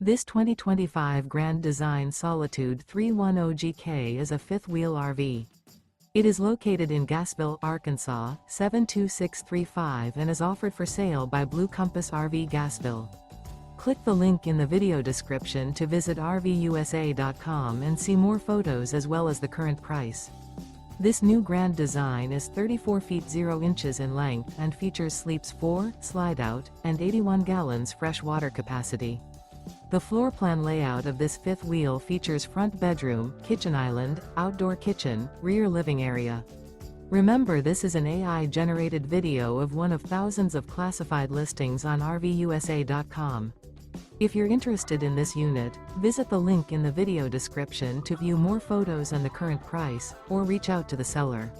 This 2025 Grand Design Solitude 310GK is a fifth-wheel RV. It is located in Gassville, Arkansas, 72635 and is offered for sale by Blue Compass RV Gassville. Click the link in the video description to visit RVUSA.com and see more photos as well as the current price. This new Grand Design is 34 feet 0 inches in length and features sleeps 4, slide-out, and 81 gallons fresh water capacity. The floor plan layout of this fifth wheel features front bedroom, kitchen island, outdoor kitchen, rear living area. Remember, this is an AI-generated video of one of thousands of classified listings on RVUSA.com. If you're interested in this unit, visit the link in the video description to view more photos and the current price, or reach out to the seller.